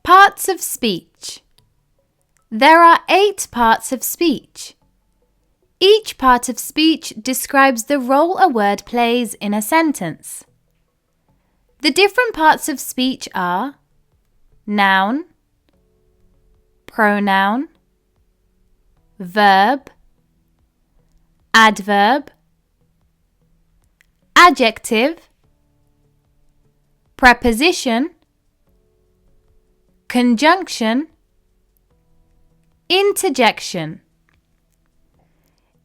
Parts of speech. There are 8 parts of speech. Each part of speech describes the role a word plays in a sentence. The different parts of speech are noun, pronoun, verb, adverb, adjective, preposition, conjunction, interjection.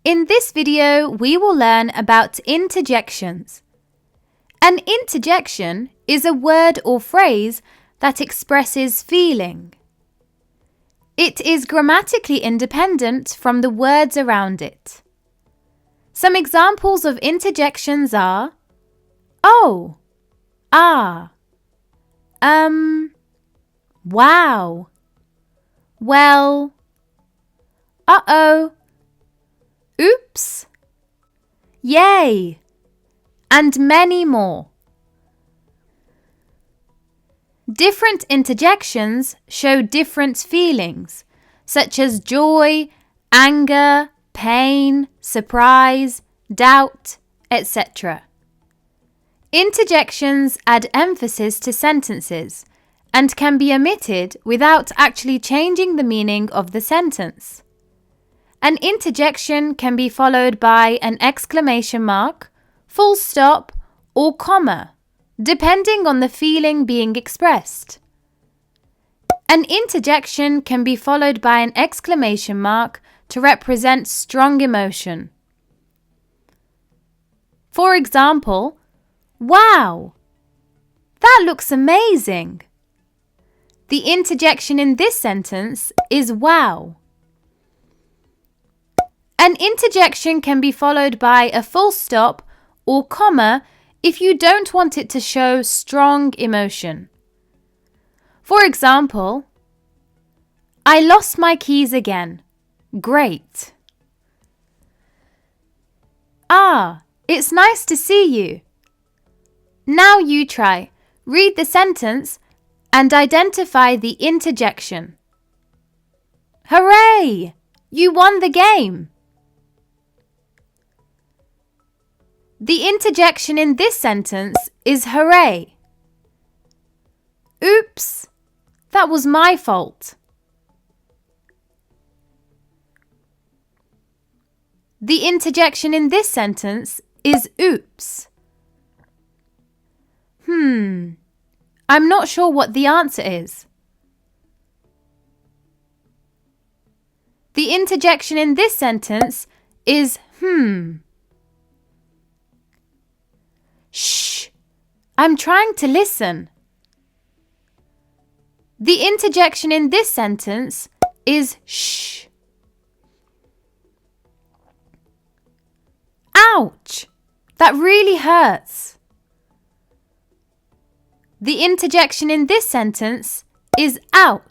In this video, we will learn about interjections. An interjection is a word or phrase that expresses feeling. It is grammatically independent from the words around it. Some examples of interjections are oh, ah, wow, well, uh-oh, oops, yay, and many more. Different interjections show different feelings, such as joy, anger, pain, surprise, doubt, etc. Interjections add emphasis to sentences and can be omitted without actually changing the meaning of the sentence. An interjection can be followed by an exclamation mark, full stop, or comma, depending on the feeling being expressed. An interjection can be followed by an exclamation mark to represent strong emotion. For example, wow, that looks amazing. The interjection in this sentence is wow. An interjection can be followed by a full stop or comma if you don't want it to show strong emotion. For example, I lost my keys again. Great. Ah, it's nice to see you. Now you try. Read the sentence and identify the interjection. Hooray! You won the game. The interjection in this sentence is hooray. Oops, that was my fault. The interjection in this sentence is oops. I'm not sure what the answer is. The interjection in this sentence is Shh, I'm trying to listen. The interjection in this sentence is shh. Ouch, that really hurts. The interjection in this sentence is ouch.